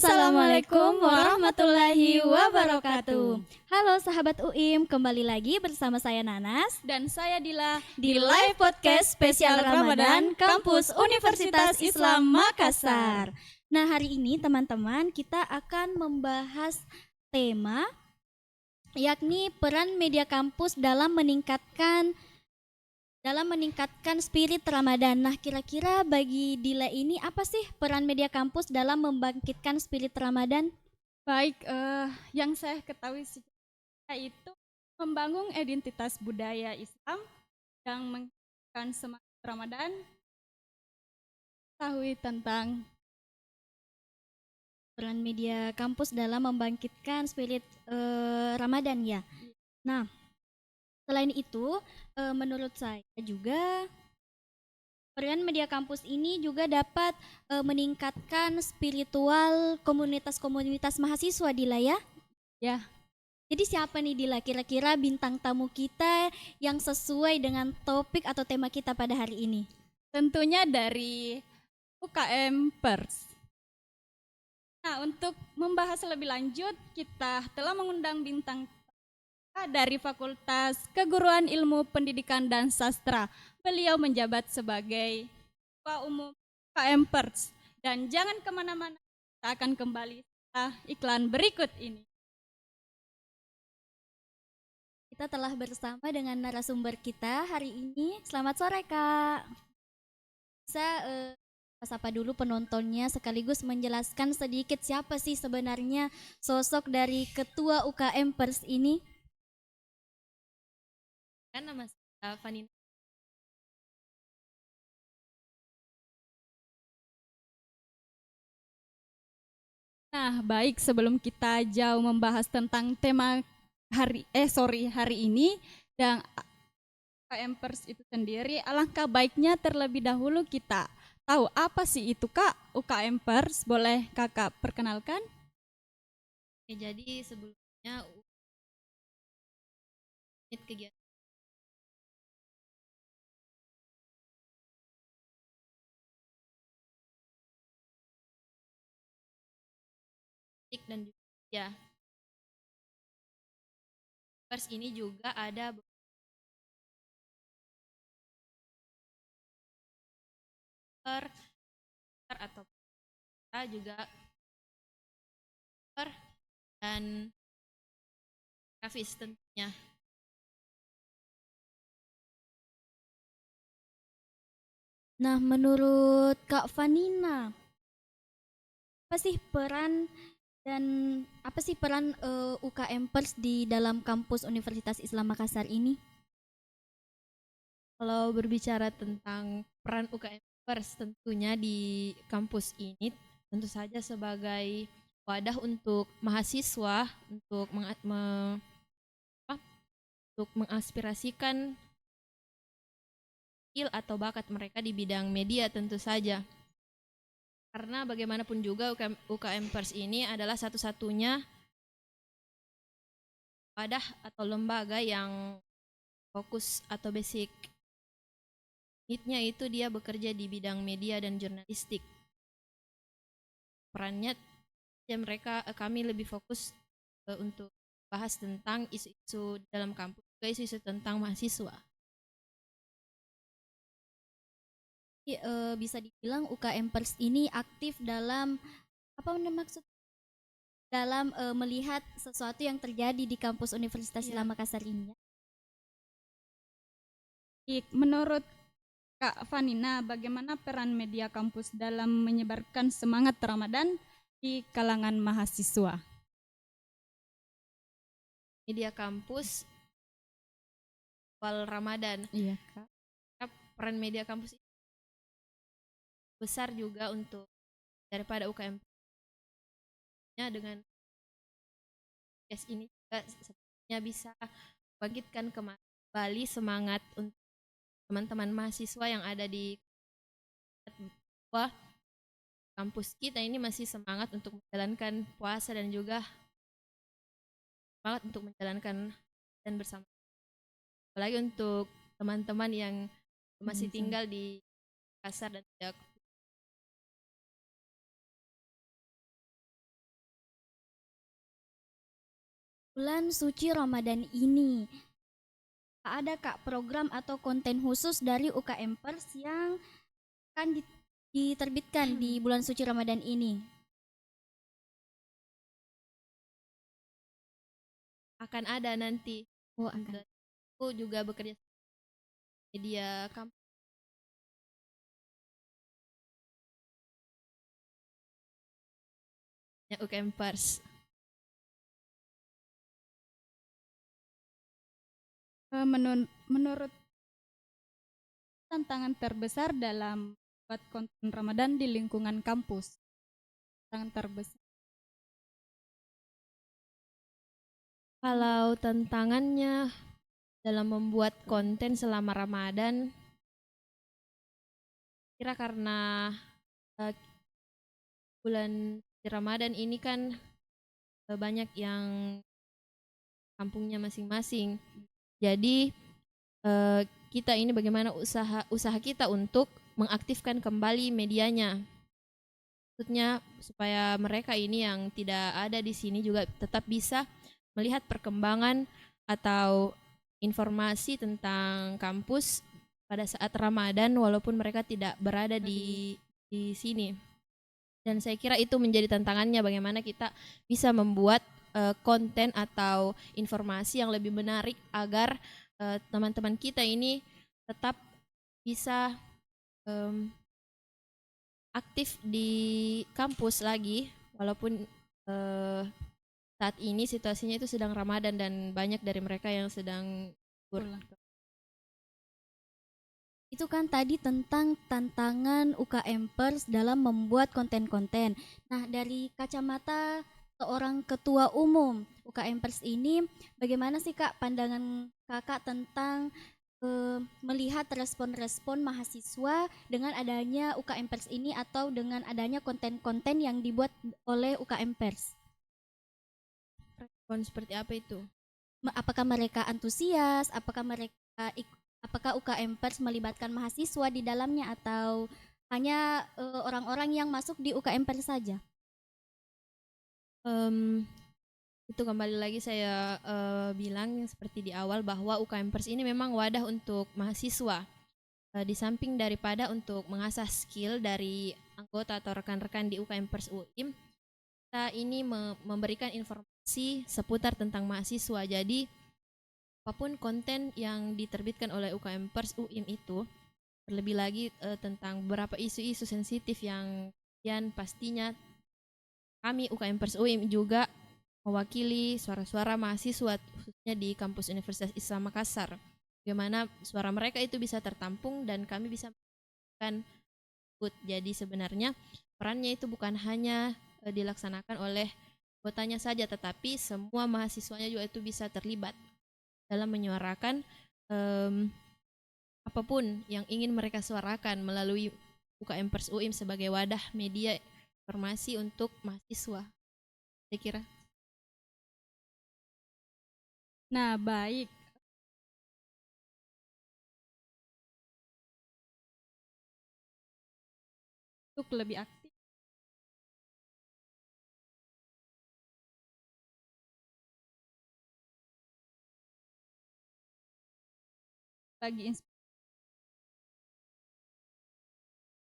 Assalamualaikum warahmatullahi wabarakatuh. Halo sahabat UIM, kembali lagi bersama saya Nanas Dan saya Dila di live podcast spesial Ramadan Kampus Universitas Islam Makassar. Nah, hari ini teman-teman kita akan membahas tema yakni peran media kampus dalam meningkatkan spirit Ramadan. Nah, kira-kira bagi Dila ini apa sih peran media kampus dalam membangkitkan spirit Ramadan? Baik, yang saya ketahui sih itu membangun identitas budaya Islam yang menghidupkan semangat Ramadan, tahu tentang Peran media kampus dalam membangkitkan spirit Ramadan ya. Nah, selain itu, menurut saya juga peran media kampus ini juga dapat meningkatkan spiritual komunitas-komunitas mahasiswa Dila ya. ya Jadi siapa nih Dila kira-kira bintang tamu kita yang sesuai dengan topik atau tema kita pada hari ini? tentunya dari UKM Pers. Nah, untuk membahas lebih lanjut, kita telah mengundang bintang dari Fakultas Keguruan Ilmu Pendidikan dan Sastra. Beliau menjabat sebagai Ketua Umum UKM Pers. Dan jangan kemana-mana, kita akan kembali setelah iklan berikut ini. Kita telah bersama dengan narasumber kita hari ini. Selamat sore Kak. Bisa sapa dulu penontonnya sekaligus menjelaskan sedikit siapa sih sebenarnya sosok dari Ketua UKM Pers ini? Kan nama saya Fanny. Nah, baik, sebelum kita jauh membahas tentang tema hari ini dan UKM Pers itu sendiri, alangkah baiknya terlebih dahulu kita tahu apa sih itu Kak UKM Pers. Boleh Kakak perkenalkan? Jadi sebelumnya unit kegiatan dan juga ya pers ini juga ada per atau kita juga per dan grafis tentunya. Nah, menurut Kak Vanina, apa sih peran UKM Pers di dalam kampus Universitas Islam Makassar ini? Kalau berbicara tentang peran UKM Pers tentunya di kampus ini tentu saja sebagai wadah untuk mahasiswa untuk untuk mengaspirasikan skill atau bakat mereka di bidang media tentu saja. Karena bagaimanapun juga UKM Pers ini adalah satu-satunya wadah atau lembaga yang fokus atau basic need-nya itu dia bekerja di bidang media dan jurnalistik. Perannya ya kami lebih fokus untuk bahas tentang isu-isu dalam kampus, juga isu-isu tentang mahasiswa. Bisa dibilang UKM Pers ini aktif dalam melihat sesuatu yang terjadi di kampus Universitas Islam Makassar ini. Menurut Kak Vanina, bagaimana peran media kampus dalam menyebarkan semangat Ramadan di kalangan mahasiswa? Media kampus awal Ramadan. Iya, Kak. Peran media kampus besar juga untuk daripada UKM-nya dengan podcast ini juga sepertinya bisa bangkitkan kembali semangat untuk teman-teman mahasiswa yang ada di bahwa kampus kita ini masih semangat untuk menjalankan puasa dan juga semangat untuk menjalankan dan bersama. Apalagi untuk teman-teman yang masih tinggal di Makassar dan tidak bulan suci Ramadan ini. Ada Kak program atau konten khusus dari UKM Pers yang akan diterbitkan di bulan suci Ramadan ini? Akan ada nanti. Oh, akan. Dan aku juga bekerja sama media kampus UKM Pers. Menurut tantangan terbesar dalam buat konten Ramadan di lingkungan kampus, tantangan terbesar. Kalau tantangannya dalam membuat konten selama Ramadan, kira karena eh, bulan Ramadan ini kan banyak yang kampungnya masing-masing. Jadi kita ini bagaimana usaha kita untuk mengaktifkan kembali medianya. Maksudnya supaya mereka ini yang tidak ada di sini juga tetap bisa melihat perkembangan atau informasi tentang kampus pada saat Ramadan walaupun mereka tidak berada di sini. Dan saya kira itu menjadi tantangannya bagaimana kita bisa membuat konten atau informasi yang lebih menarik agar teman-teman kita ini tetap bisa aktif di kampus lagi walaupun saat ini situasinya itu sedang Ramadan dan banyak dari mereka yang sedang Pulang. Itu kan tadi tentang tantangan UKM Pers dalam membuat konten-konten. Nah, dari kacamata seorang ketua umum UKM Pers ini, bagaimana sih Kak pandangan Kakak tentang melihat respon-respon mahasiswa dengan adanya UKM Pers ini atau dengan adanya konten-konten yang dibuat oleh UKM Pers? Respon seperti apa itu? Apakah mereka antusias? Apakah UKM Pers melibatkan mahasiswa di dalamnya atau hanya orang-orang yang masuk di UKM Pers saja? Itu kembali lagi saya bilang seperti di awal bahwa UKM Pers ini memang wadah untuk mahasiswa. Di samping daripada untuk mengasah skill dari anggota atau rekan-rekan di UKM Pers UIM, kita ini memberikan informasi seputar tentang mahasiswa. Jadi apapun konten yang diterbitkan oleh UKM Pers UIM itu, terlebih lagi tentang beberapa isu-isu sensitif yang pastinya kami UKM Pers UIM juga mewakili suara-suara mahasiswa khususnya di kampus Universitas Islam Makassar. Bagaimana suara mereka itu bisa tertampung dan kami bisa melakukan. Jadi sebenarnya perannya itu bukan hanya dilaksanakan oleh anggotanya saja, tetapi semua mahasiswanya juga itu bisa terlibat dalam menyuarakan apapun yang ingin mereka suarakan melalui UKM Pers UIM sebagai wadah media informasi untuk mahasiswa. Saya kira. Nah, baik. Untuk lebih aktif bagi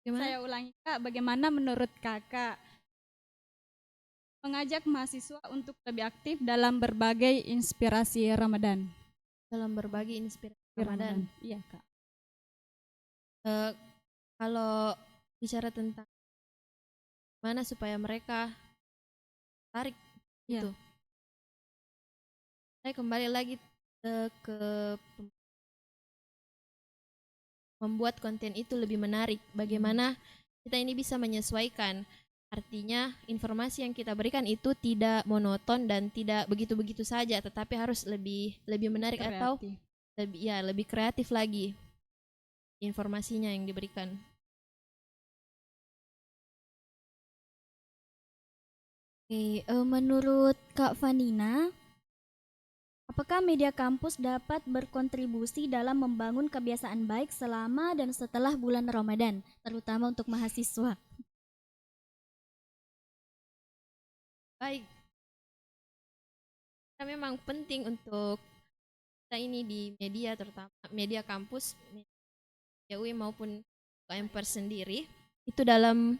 Gimana? saya ulangi Kak, bagaimana menurut Kakak mengajak mahasiswa untuk lebih aktif dalam berbagai inspirasi Ramadan? Dalam berbagi inspirasi Ramadan. Iya Kak. Kalau bicara tentang mana supaya mereka tarik Iya. itu, saya kembali lagi ke membuat konten itu lebih menarik. Bagaimana kita ini bisa menyesuaikan. Artinya informasi yang kita berikan itu tidak monoton dan tidak begitu-begitu saja, tetapi harus lebih menarik atau Kreatif. lebih kreatif lagi informasinya yang diberikan. Oke, menurut Kak Vanina, apakah media kampus dapat berkontribusi dalam membangun kebiasaan baik selama dan setelah bulan Ramadan, terutama untuk mahasiswa? Baik. Karena memang penting untuk kita ini di media, terutama media kampus, media UI maupun UKM Pers sendiri, itu dalam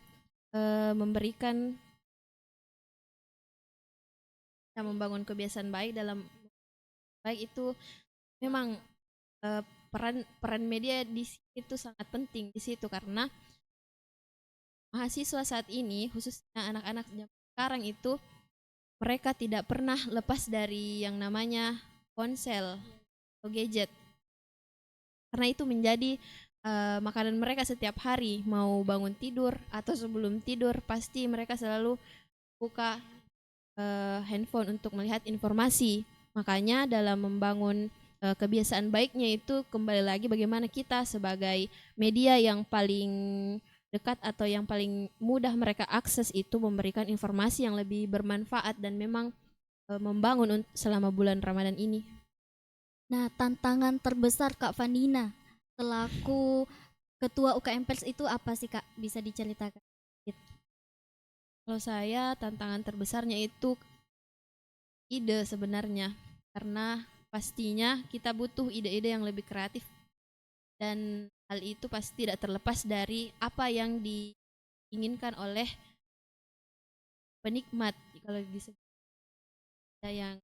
memberikan kita membangun kebiasaan baik dalam baik itu memang peran peran media di situ itu sangat penting di situ, karena mahasiswa saat ini khususnya anak-anak zaman sekarang itu mereka tidak pernah lepas dari yang namanya ponsel atau gadget, karena itu menjadi makanan mereka setiap hari, mau bangun tidur atau sebelum tidur pasti mereka selalu buka handphone untuk melihat informasi. Makanya dalam membangun kebiasaan baiknya itu kembali lagi bagaimana kita sebagai media yang paling dekat atau yang paling mudah mereka akses itu memberikan informasi yang lebih bermanfaat dan memang membangun selama bulan Ramadan ini. Nah, tantangan terbesar Kak Vanina selaku ketua UKM Pers itu apa sih Kak? Bisa diceritakan? Kalau saya tantangan terbesarnya itu ide sebenarnya, karena pastinya kita butuh ide-ide yang lebih kreatif dan hal itu pasti tidak terlepas dari apa yang diinginkan oleh penikmat. Kalau disebut yang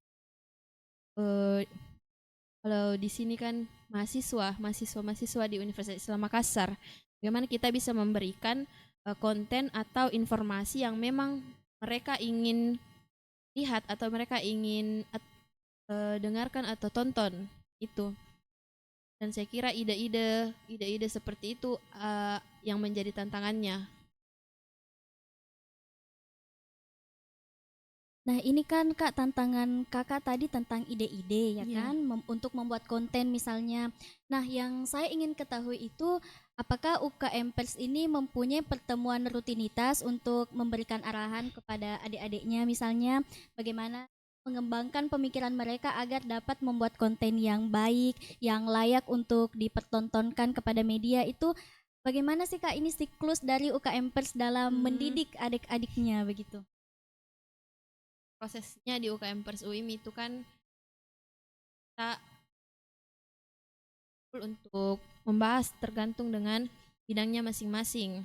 eh, kalau di sini kan mahasiswa di Universitas Islam Makassar, bagaimana kita bisa memberikan konten atau informasi yang memang mereka ingin lihat atau mereka ingin dengarkan atau tonton itu. Dan saya kira ide-ide seperti itu yang menjadi tantangannya. Nah, ini kan Kak tantangan Kakak tadi tentang ide-ide ya Iya. kan untuk membuat konten misalnya. Nah, yang saya ingin ketahui itu apakah UKM Pers ini mempunyai pertemuan rutinitas untuk memberikan arahan kepada adik-adiknya misalnya bagaimana mengembangkan pemikiran mereka agar dapat membuat konten yang baik, yang layak untuk dipertontonkan kepada media itu bagaimana sih Kak ini siklus dari UKM Pers dalam mendidik adik-adiknya begitu? Prosesnya di UKM Pers UIM itu kan kita untuk membahas tergantung dengan bidangnya masing-masing.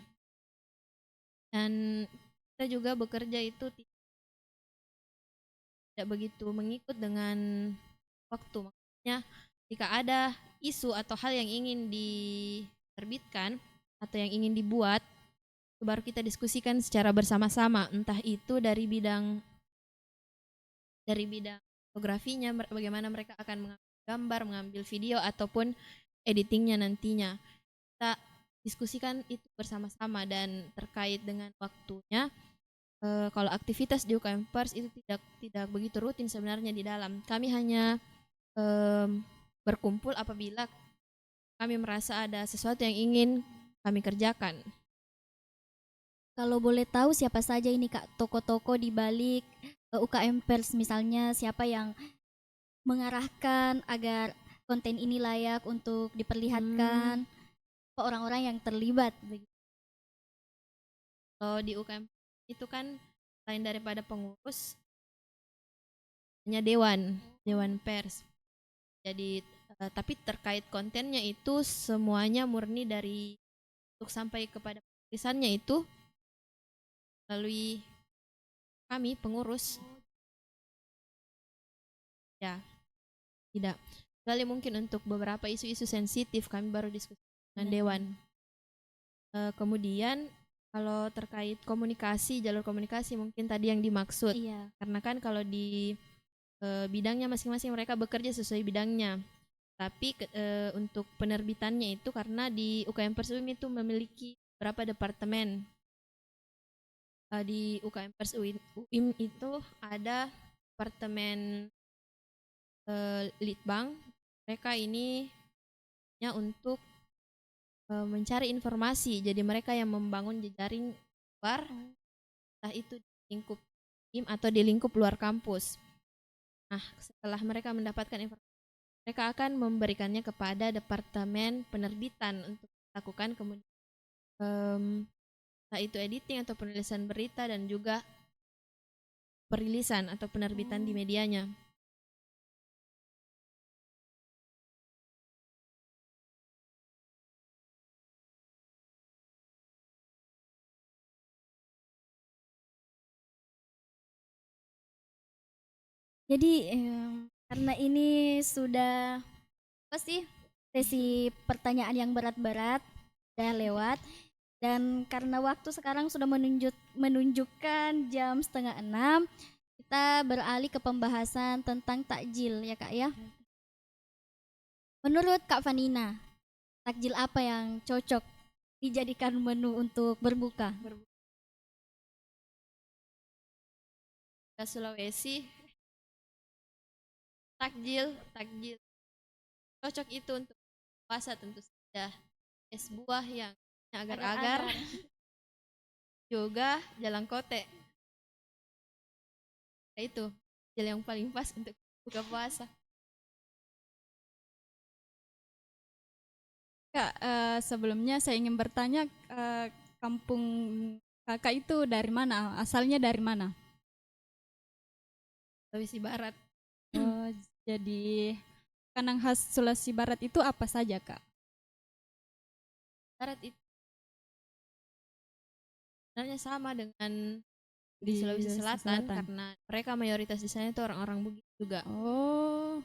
Dan kita juga bekerja itu tidak begitu mengikut dengan waktu. Maksudnya jika ada isu atau hal yang ingin diterbitkan atau yang ingin dibuat, baru kita diskusikan secara bersama-sama, entah itu dari bidang fotografinya, bagaimana mereka akan mengambil gambar, mengambil video ataupun editingnya nantinya. Kita diskusikan itu bersama-sama. Dan terkait dengan waktunya, kalau aktivitas di UKM Pers itu tidak begitu rutin sebenarnya di dalam. Kami hanya berkumpul apabila kami merasa ada sesuatu yang ingin kami kerjakan. Kalau boleh tahu siapa saja ini Kak toko-toko di balik UKM Pers misalnya siapa yang mengarahkan agar konten ini layak untuk diperlihatkan ke orang-orang yang terlibat begitu. Kalau di UKM itu kan selain daripada pengurus, hanya dewan pers. Jadi tapi terkait kontennya itu semuanya murni dari untuk sampai kepada tulisannya itu melalui kami pengurus. Ya, tidak. Kecuali mungkin untuk beberapa isu-isu sensitif kami baru diskusi dengan dewan. Kemudian kalau terkait komunikasi, jalur komunikasi mungkin tadi yang dimaksud. Iya. Karena kan kalau di bidangnya masing-masing mereka bekerja sesuai bidangnya. Tapi untuk penerbitannya itu karena di UKM Pers UIM itu memiliki beberapa departemen. Di UKM Pers UIM itu ada departemen Litbang. Mereka ini untuk mencari informasi. Jadi mereka yang membangun jejaring luar, entah itu di lingkup UIM atau di lingkup luar kampus. Nah, setelah mereka mendapatkan informasi, mereka akan memberikannya kepada departemen penerbitan untuk lakukan kemudian entah itu editing atau penulisan berita dan juga perilisan atau penerbitan di medianya. Jadi karena ini sudah apa sih sesi pertanyaan yang berat-berat udah lewat, dan karena waktu sekarang sudah menunjukkan jam setengah 6, kita beralih ke pembahasan tentang takjil ya Kak ya. Menurut Kak Vanina, takjil apa yang cocok dijadikan menu untuk berbuka? Ke Sulawesi, takjil cocok itu untuk puasa tentu saja. Es buah yang agar-agar, Agar-agar. juga jalan kote. Ya itu jalan yang paling pas untuk buka puasa. Kak, sebelumnya saya ingin bertanya, kampung kakak itu dari mana? Asalnya dari mana? Sulawesi Barat. Oh, jadi makanan khas Sulawesi Barat itu apa saja, Kak? Barat itu sebenarnya sama dengan di Di Sulawesi Sulawesi Selatan Selatan. karena mereka mayoritas di sana itu orang-orang Bugis juga. Oh,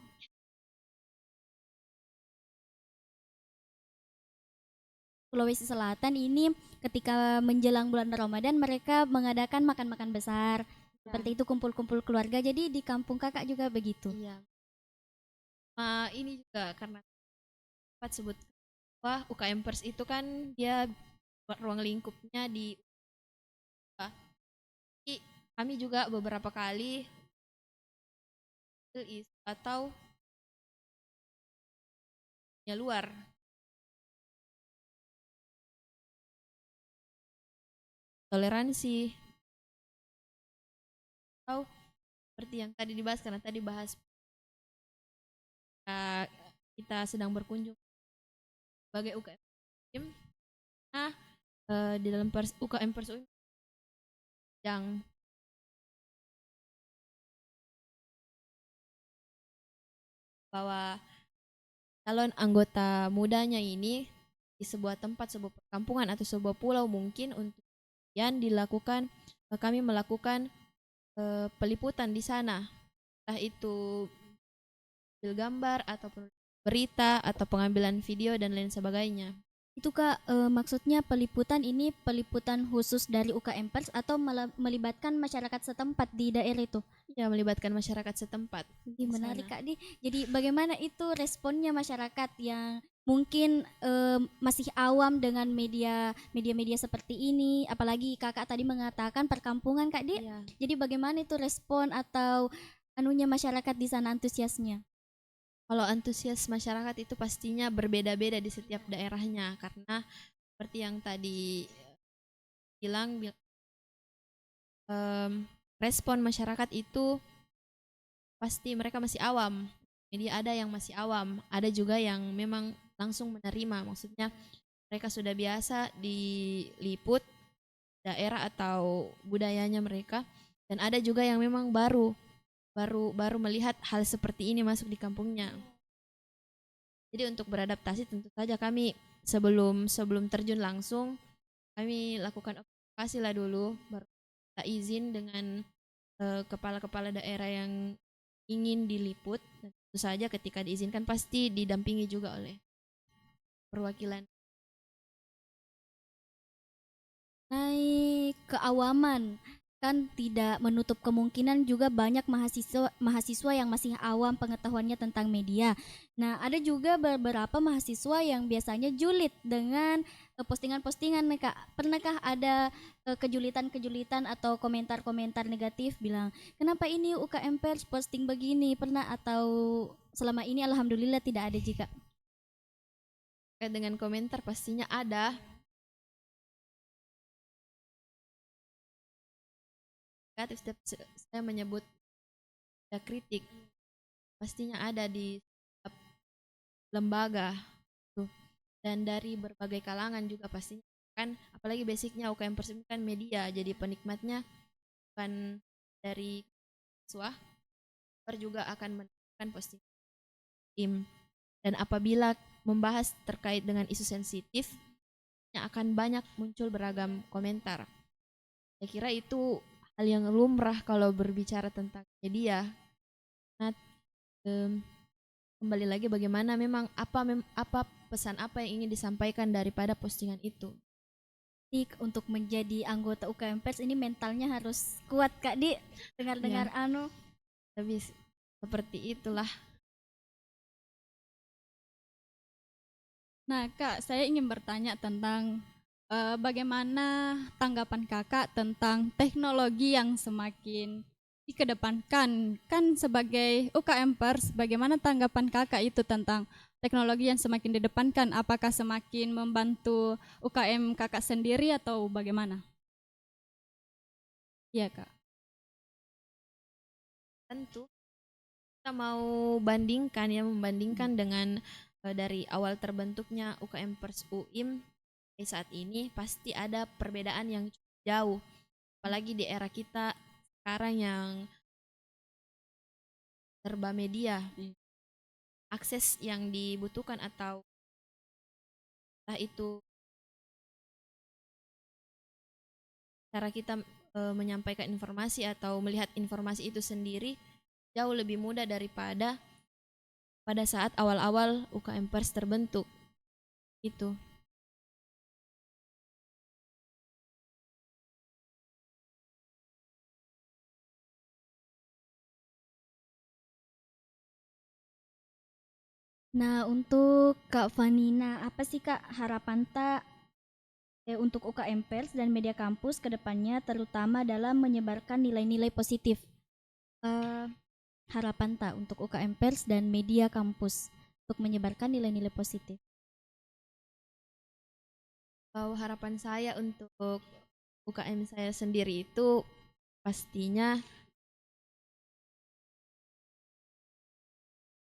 Sulawesi Selatan ini ketika menjelang bulan Ramadan mereka mengadakan makan-makan besar. Seperti itu kumpul-kumpul keluarga. Jadi di kampung kakak juga begitu. Iya. Ini juga karena tempat sebut wah UKM Pers itu kan dia ruang lingkupnya di UKA. Jadi kami juga beberapa kali atau ya luar toleransi atau seperti yang tadi dibahas karena tadi bahas uh, kita sedang berkunjung sebagai UKM. Nah, di dalam UKM Pers yang bahwa calon anggota mudanya ini di sebuah tempat, sebuah perkampungan atau sebuah pulau mungkin untuk yang dilakukan kami melakukan peliputan di sana, entah itu ambil gambar ataupun berita atau pengambilan video dan lain sebagainya. Itu Kak, maksudnya peliputan ini peliputan khusus dari UKM Pers atau melibatkan masyarakat setempat di daerah itu? Ya, melibatkan masyarakat setempat. Ih, di menarik sana. Kak. Jadi bagaimana itu responnya masyarakat yang mungkin masih awam dengan media seperti ini, apalagi Kakak tadi mengatakan perkampungan Kak Di. Iya. Jadi bagaimana itu respon atau anunya masyarakat di sana, antusiasnya? Kalau antusias masyarakat itu pastinya berbeda-beda di setiap daerahnya karena seperti yang tadi bilang respon masyarakat itu pasti mereka masih awam. Jadi ada yang masih awam, ada juga yang memang langsung menerima. Maksudnya mereka sudah biasa diliput daerah atau budayanya mereka, dan ada juga yang memang baru melihat hal seperti ini masuk di kampungnya. Jadi untuk beradaptasi tentu saja kami sebelum terjun langsung kami lakukan observasi lah dulu, baru kita izin dengan kepala-kepala daerah yang ingin diliput. Dan tentu saja ketika diizinkan pasti didampingi juga oleh perwakilan. Naik keawaman, kan tidak menutup kemungkinan juga banyak mahasiswa yang masih awam pengetahuannya tentang media. Nah, ada juga beberapa mahasiswa yang biasanya julid dengan postingan-postingan nih Kak. Pernahkah ada kejulitan-kejulitan atau komentar-komentar negatif bilang, "Kenapa ini UKM Pers posting begini?" Pernah atau selama ini alhamdulillah tidak ada jika? Terkait dengan komentar pastinya ada. Setiap saya menyebut ada kritik, pastinya ada di setiap lembaga tuh. Dan dari berbagai kalangan juga pastinya kan, apalagi basicnya UKM Pers kan media, jadi penikmatnya bukan dari siswa juga akan menekan posting tim, dan apabila membahas terkait dengan isu sensitif akan banyak muncul beragam komentar. Saya kira itu hal yang lumrah kalau berbicara tentang media. Nah, em, kembali lagi bagaimana memang apa pesan apa yang ingin disampaikan daripada postingan itu. Jadi untuk menjadi anggota UKM Pers ini mentalnya harus kuat Kak Di. Dengar-dengar anu. Tapi seperti itulah. Nah, Kak, saya ingin bertanya tentang bagaimana tanggapan Kakak tentang teknologi yang semakin dikedepankan. Kan sebagai UKM Pers, bagaimana tanggapan Kakak itu tentang teknologi yang semakin didepankan? Apakah semakin membantu UKM Kakak sendiri atau bagaimana? Iya, Kak. Tentu kita mau membandingkan dengan dari awal terbentuknya UKM Pers UIM sampai saat ini pasti ada perbedaan yang cukup jauh. Apalagi di era kita sekarang yang serba media, akses yang dibutuhkan atau entah itu cara kita menyampaikan informasi atau melihat informasi itu sendiri jauh lebih mudah daripada pada saat awal-awal UKM Pers terbentuk. Itu. Nah, untuk Kak Vanina, apa sih Kak harapan tak untuk UKM Pers dan media kampus ke depannya terutama dalam menyebarkan nilai-nilai positif? Eh, Harapan tak untuk UKM Pers dan media kampus untuk menyebarkan nilai-nilai positif? Kalau harapan saya untuk UKM saya sendiri itu pastinya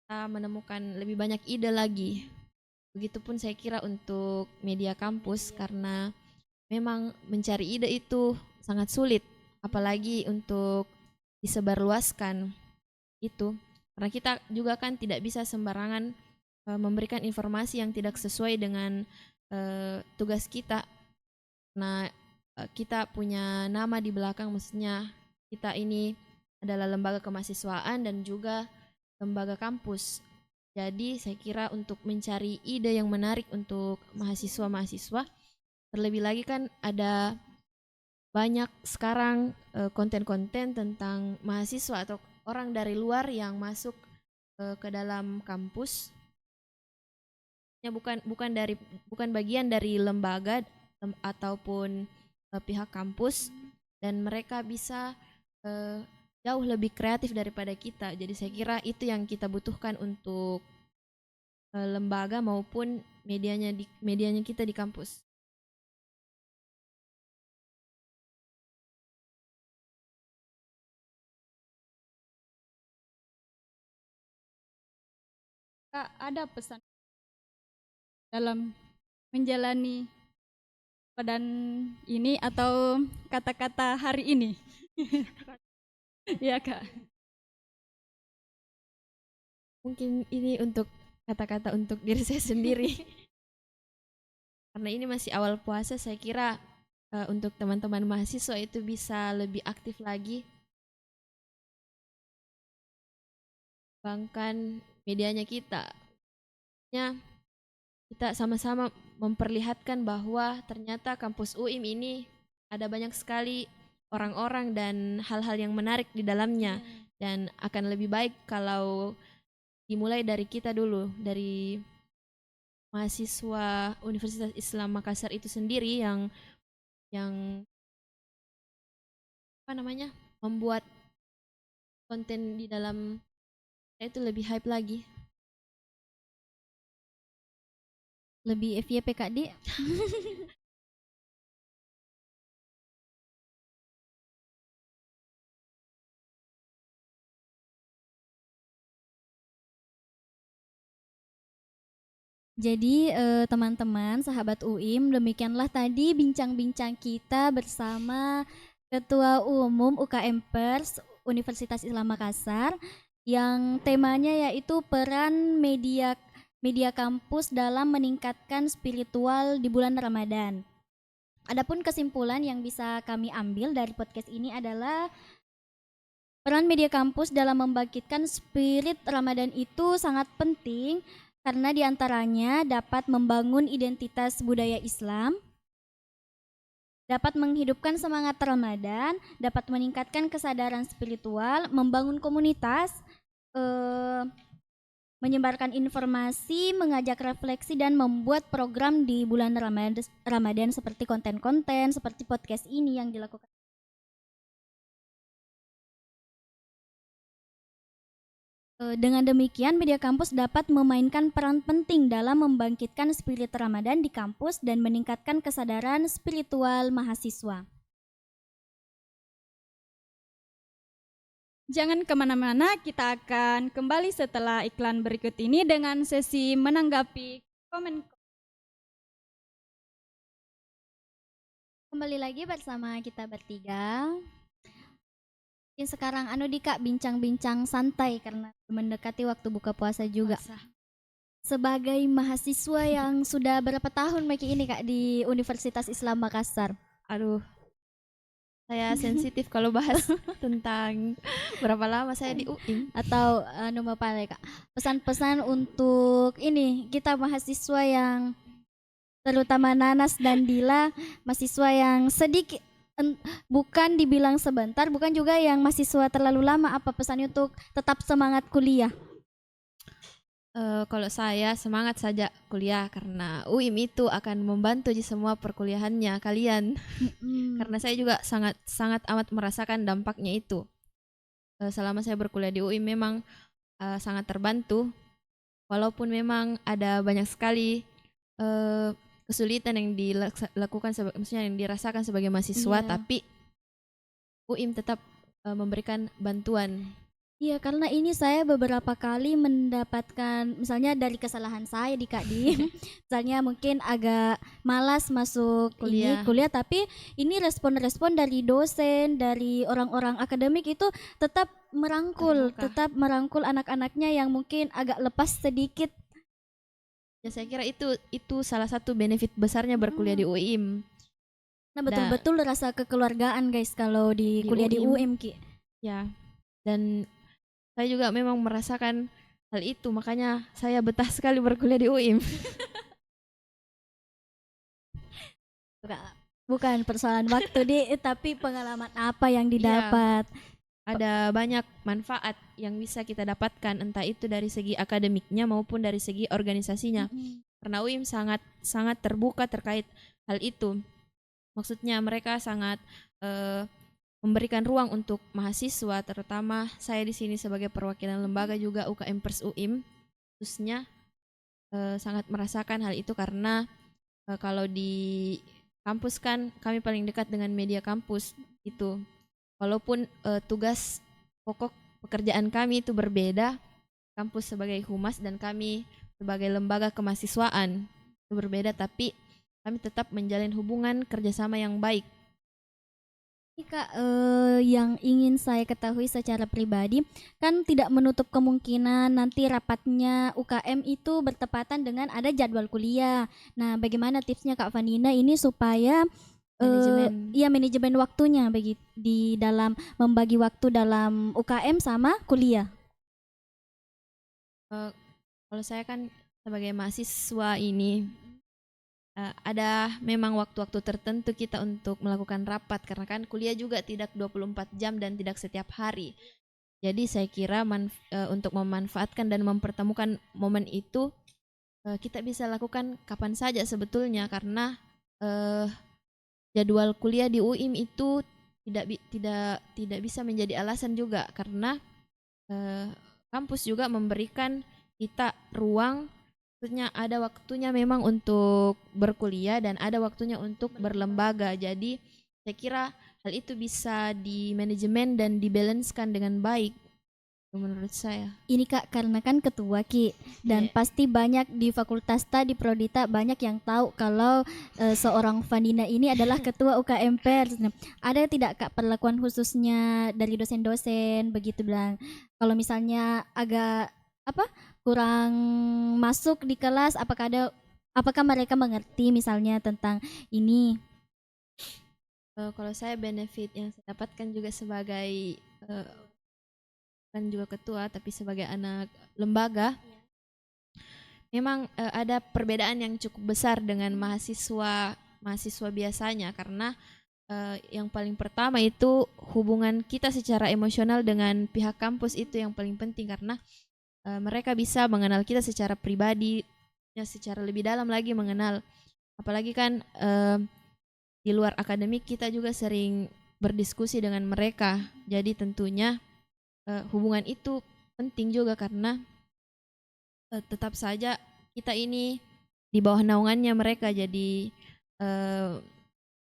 kita menemukan lebih banyak ide lagi. Begitupun saya kira untuk media kampus karena memang mencari ide itu sangat sulit, apalagi untuk disebarluaskan itu. Karena kita juga kan tidak bisa sembarangan memberikan informasi yang tidak sesuai dengan tugas kita. Nah, kita punya nama di belakang, maksudnya kita ini adalah lembaga kemahasiswaan dan juga lembaga kampus. Jadi saya kira untuk mencari ide yang menarik untuk mahasiswa-mahasiswa, terlebih lagi kan ada banyak sekarang konten-konten tentang mahasiswa atau orang dari luar yang masuk ke dalam kampus. Ya bukan bagian dari lembaga ataupun pihak kampus dan mereka bisa eh, jauh lebih kreatif daripada kita. Jadi saya kira itu yang kita butuhkan untuk lembaga maupun medianya kita di kampus. Kak, ada pesan dalam menjalani badan ini atau kata-kata hari ini? Iya, Kak. Mungkin ini untuk kata-kata untuk diri saya sendiri. Karena ini masih awal puasa, saya kira untuk teman-teman mahasiswa itu bisa lebih aktif lagi. Kembangkan medianya kita. Kita sama-sama memperlihatkan bahwa ternyata kampus UIM ini ada banyak sekali orang-orang dan hal-hal yang menarik di dalamnya. Dan akan lebih baik kalau dimulai dari kita dulu, dari mahasiswa Universitas Islam Makassar itu sendiri yang apa namanya membuat konten di dalam itu lebih hype lagi. Lebih FYP Kak Di? Jadi teman-teman, sahabat UIM, demikianlah tadi bincang-bincang kita bersama Ketua Umum UKM Pers Universitas Islam Makassar yang temanya yaitu peran media kampus dalam meningkatkan spiritual di bulan Ramadan. Adapun kesimpulan yang bisa kami ambil dari podcast ini adalah peran media kampus dalam membangkitkan spirit Ramadan itu sangat penting karena diantaranya dapat membangun identitas budaya Islam, dapat menghidupkan semangat Ramadan, dapat meningkatkan kesadaran spiritual, membangun komunitas, eh, menyebarkan informasi, mengajak refleksi, dan membuat program di bulan Ramadan seperti konten-konten seperti podcast ini yang dilakukan. Dengan demikian, media kampus dapat memainkan peran penting dalam membangkitkan spirit Ramadan di kampus dan meningkatkan kesadaran spiritual mahasiswa. Jangan kemana-mana, kita akan kembali setelah iklan berikut ini dengan sesi menanggapi komen. Kembali lagi bersama kita bertiga. Mungkin sekarang Dika bincang-bincang santai karena mendekati waktu buka puasa juga. Sebagai mahasiswa yang sudah berapa tahun Maki ini Kak di Universitas Islam Makassar? Aduh, saya sensitif kalau bahas tentang berapa lama saya di UIM. Atau apa Kak? Pesan-pesan untuk ini kita mahasiswa yang terutama Nanas dan Dila, mahasiswa yang sedikit bukan dibilang sebentar, bukan juga yang mahasiswa terlalu lama. Apa pesannya untuk tetap semangat kuliah? Kalau saya semangat saja kuliah karena UIM itu akan membantu di semua perkuliahannya kalian. Karena saya juga sangat amat merasakan dampaknya itu. Selama saya berkuliah di UIM memang sangat terbantu. Walaupun memang ada banyak sekali kesulitan yang dilakukan, maksudnya yang dirasakan sebagai mahasiswa, tapi UIM tetap memberikan bantuan. Iya, karena ini saya beberapa kali mendapatkan, misalnya dari kesalahan saya di Kak Di, misalnya mungkin agak malas masuk kuliah, tapi ini respon-respon dari dosen, dari orang-orang akademik itu tetap merangkul anak-anaknya yang mungkin agak lepas sedikit. Ya, saya kira itu salah satu benefit besarnya berkuliah di UIM. Nah, betul-betul rasa kekeluargaan guys kalau di kuliah di UIM Ki. Ya, dan saya juga memang merasakan hal itu, makanya saya betah sekali berkuliah di UIM. Bukan persoalan waktu tapi pengalaman apa yang didapat. Ada banyak manfaat yang bisa kita dapatkan, entah itu dari segi akademiknya maupun dari segi organisasinya. Karena UIM sangat terbuka terkait hal itu. Maksudnya mereka sangat memberikan ruang untuk mahasiswa, terutama saya di sini sebagai perwakilan lembaga juga UKM Pers UIM, khususnya sangat merasakan hal itu karena kalau di kampus kan kami paling dekat dengan media kampus itu. Walaupun tugas pokok pekerjaan kami itu berbeda, kampus sebagai humas dan kami sebagai lembaga kemahasiswaan itu berbeda, tapi kami tetap menjalin hubungan kerjasama yang baik. Kak, yang ingin saya ketahui secara pribadi kan tidak menutup kemungkinan nanti rapatnya UKM itu bertepatan dengan ada jadwal kuliah. Nah, bagaimana tipsnya Kak Vanina ini supaya manajemen waktunya bagi di dalam membagi waktu dalam UKM sama kuliah? Kalau saya kan sebagai mahasiswa ini ada memang waktu-waktu tertentu kita untuk melakukan rapat karena kan kuliah juga tidak 24 jam dan tidak setiap hari. Jadi saya kira untuk memanfaatkan dan mempertemukan momen itu kita bisa lakukan kapan saja sebetulnya, karena jadwal kuliah di UIM itu tidak bisa menjadi alasan juga karena kampus juga memberikan kita ruang. Maksudnya ada waktunya memang untuk berkuliah dan ada waktunya untuk berlembaga. Jadi saya kira hal itu bisa dimanajemen dan dibalanskan dengan baik menurut saya. Ini Kak, karena kan ketua Ki dan pasti banyak di fakultas di Prodita banyak yang tahu kalau seorang Vanina ini adalah ketua UKM Pers. Nah, ada tidak Kak perlakuan khususnya dari dosen-dosen begitu bilang kalau misalnya agak kurang masuk di kelas, apakah mereka mengerti misalnya tentang ini? Kalau saya benefit yang saya dapatkan juga sebagai bukan juga ketua tapi sebagai anak lembaga, memang ada perbedaan yang cukup besar dengan mahasiswa biasanya, karena yang paling pertama itu hubungan kita secara emosional dengan pihak kampus itu yang paling penting, karena mereka bisa mengenal kita secara pribadi, secara lebih dalam lagi mengenal. Apalagi kan di luar akademik kita juga sering berdiskusi dengan mereka. Jadi tentunya hubungan itu penting juga, karena tetap saja kita ini di bawah naungannya mereka. Jadi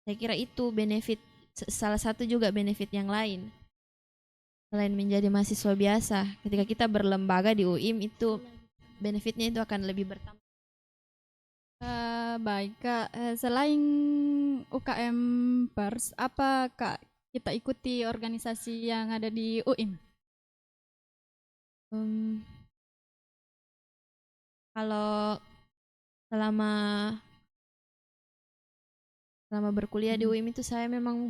saya kira itu benefit, salah satu juga benefit yang lain. Selain menjadi mahasiswa biasa, ketika kita berlembaga di UIM itu benefitnya itu akan lebih bertambah. Baik Kak, selain UKM Pers, apa Kak kita ikuti organisasi yang ada di UIM? Kalau selama berkuliah di UIM itu saya memang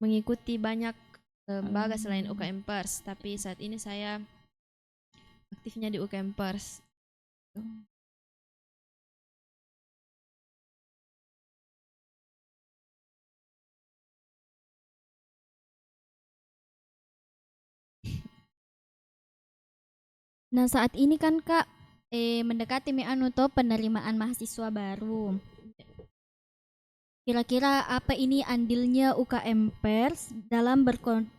mengikuti banyak lembaga selain UKM Pers, tapi saat ini saya aktifnya di UKM Pers. Nah, saat ini kan Kak mendekati penerimaan mahasiswa baru. Kira-kira apa ini andilnya UKM Pers dalam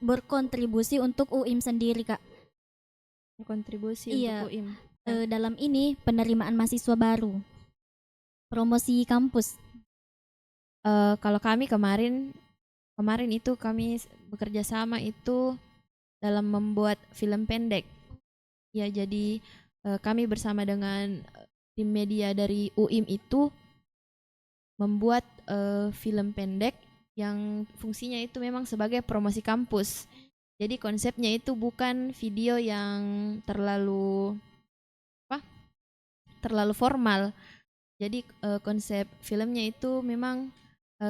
berkontribusi untuk UIM sendiri, Kak? Berkontribusi Iya, untuk UIM. dalam ini penerimaan mahasiswa baru, promosi kampus. Kalau kami kemarin itu kami bekerja sama itu dalam membuat film pendek. Ya, jadi kami bersama dengan tim media dari UIM itu membuat film pendek yang fungsinya itu memang sebagai promosi kampus. Jadi konsepnya itu bukan video yang terlalu formal. Jadi konsep filmnya itu memang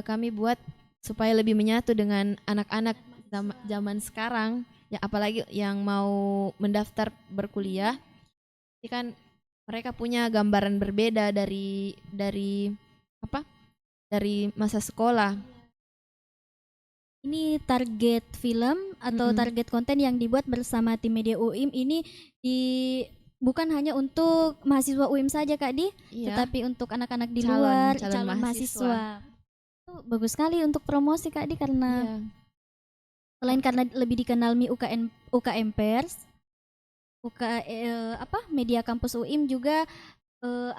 kami buat supaya lebih menyatu dengan anak-anak zaman sekarang, ya apalagi yang mau mendaftar berkuliah. Ini kan mereka punya gambaran berbeda dari masa sekolah. Ini target film atau target konten yang dibuat bersama tim media UIM ini bukan hanya untuk mahasiswa UIM saja Kak Di, tetapi untuk anak-anak di luar, calon mahasiswa. Itu bagus sekali untuk promosi Kak Di, karena selain karena lebih dikenal UKM Pers, media kampus UIM juga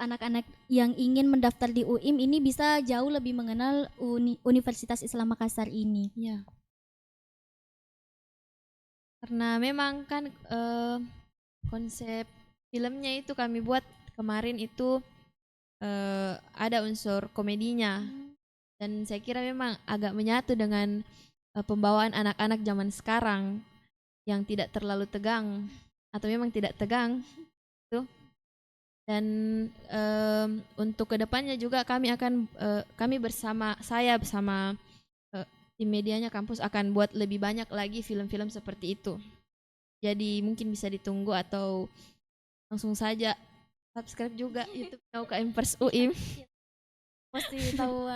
anak-anak yang ingin mendaftar di UIM ini bisa jauh lebih mengenal Universitas Islam Makassar ini. Ya. Karena memang kan konsep filmnya itu kami buat kemarin itu ada unsur komedinya, dan saya kira memang agak menyatu dengan pembawaan anak-anak zaman sekarang yang tidak terlalu tegang atau memang tidak tegang tuh. Dan untuk kedepannya juga kami bersama tim medianya kampus akan buat lebih banyak lagi film-film seperti itu. Jadi mungkin bisa ditunggu atau langsung saja subscribe juga YouTube UKM Pers UIM. Pasti tahu.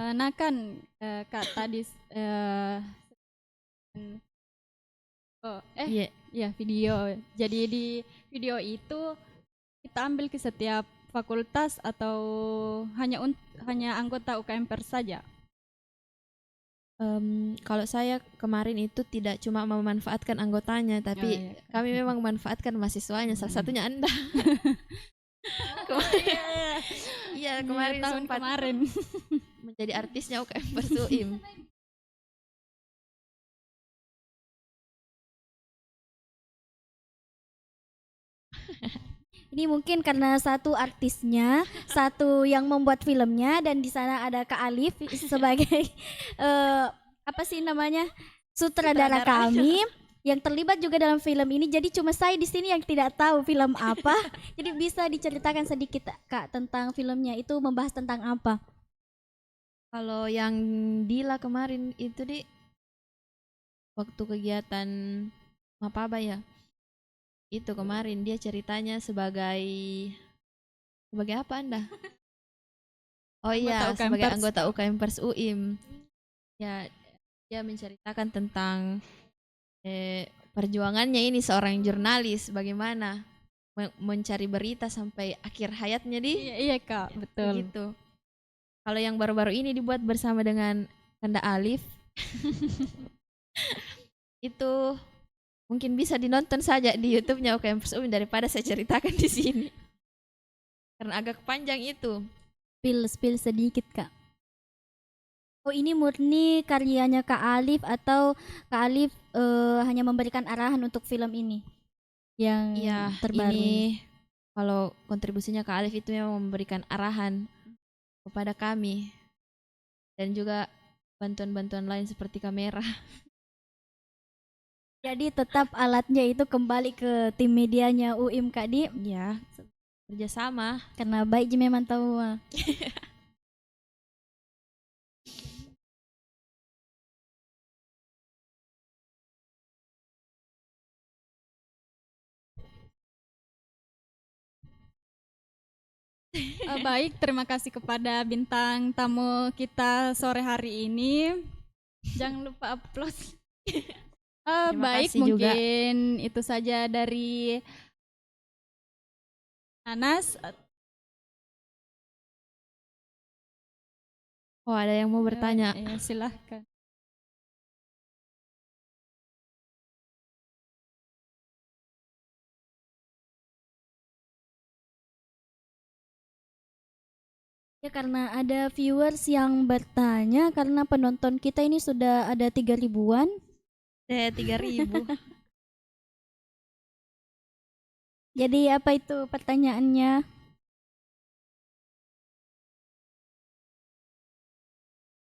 Nah kan Kak tadi video. Jadi di video itu kita ambil ke setiap fakultas atau hanya anggota UKM Pers saja? Kalau saya kemarin itu tidak cuma memanfaatkan anggotanya, tapi kami memang memanfaatkan mahasiswanya, salah satunya Anda. Iya, kemarin sempat menjadi artisnya UKM Pers UIM. Ini mungkin karena satu artisnya, satu yang membuat filmnya, dan di sana ada Kak Alif sebagai sutradara kami yang terlibat juga dalam film ini. Jadi cuma saya di sini yang tidak tahu film apa. Jadi bisa diceritakan sedikit Kak tentang filmnya itu membahas tentang apa? Kalau yang Dila kemarin itu waktu kegiatan Mapaba ya. Itu kemarin dia ceritanya sebagai apa Anda? Oh iya, Anggota UKM sebagai Pers. anggota UKM Pers UIM. Ya, dia menceritakan tentang perjuangannya ini seorang jurnalis, bagaimana mencari berita sampai akhir hayatnya Iya, iya Kak, betul. begitu. Kalau yang baru-baru ini dibuat bersama dengan Kanda Alif, itu mungkin bisa dinonton saja di YouTube-nya UKM Pers UIM daripada saya ceritakan di sini. Karena agak panjang itu. Spill sedikit Kak. Oh ini murni karyanya Kak Alif atau Kak Alif hanya memberikan arahan untuk film ini yang Iya, terbaru ini kalau kontribusinya Kak Alif itu memang memberikan arahan kepada kami dan juga bantuan-bantuan lain seperti kamera. Jadi tetap alatnya itu kembali ke tim medianya UIM Kak Di, Ya, kerjasama. karena baik je memang tahu. Baik, terima kasih kepada bintang tamu kita sore hari ini. Jangan lupa upload. Terima Baik, kasih juga. mungkin itu saja dari Anas. Oh, ada yang mau bertanya. Ya, silahkan. Ya karena ada viewers yang bertanya karena penonton kita ini sudah ada 3.000-an. 3.000. Jadi apa itu pertanyaannya?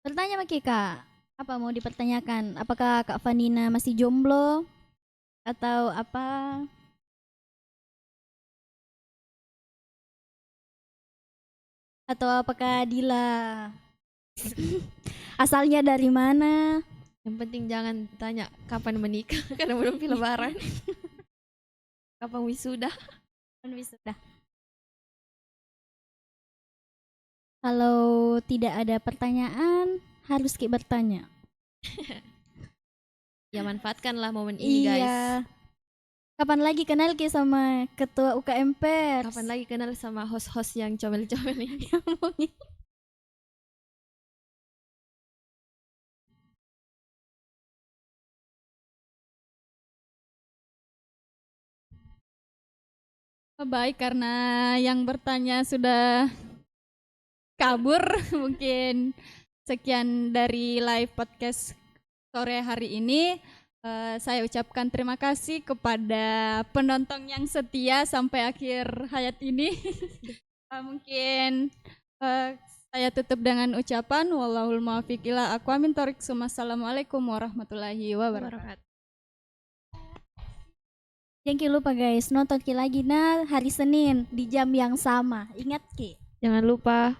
Bertanya Maki Kak, apa mau dipertanyakan? Apakah Kak Vanina masih jomblo? Atau apa? Atau apakah Dila asalnya dari mana? Yang penting jangan tanya kapan menikah karena belum lebaran. Kapan wisuda? Wisuda. Kalau tidak ada pertanyaan, harus kita bertanya. Ya manfaatkanlah momen ini guys. Iya. Kapan lagi kenal Ki sama ketua UKM Pers? Kapan lagi kenal sama host-host yang comel-comel ini? Baik, karena yang bertanya sudah kabur, mungkin sekian dari live podcast sore hari ini. Saya ucapkan terima kasih kepada penonton yang setia sampai akhir hayat ini. Mungkin saya tutup dengan ucapan wallahul muwaffiq ila aqwamit thoriq. Assalamualaikum warahmatullahi wabarakatuh. Jangan lupa guys, nonton Ki lagi nah hari Senin di jam yang sama. Ingat Ki, Jangan lupa.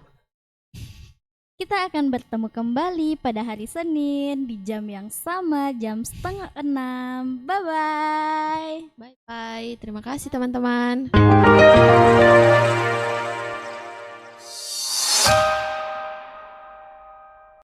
kita akan bertemu kembali pada hari Senin di jam yang sama, jam 5:30. Bye-bye. Bye-bye. Terima kasih teman-teman.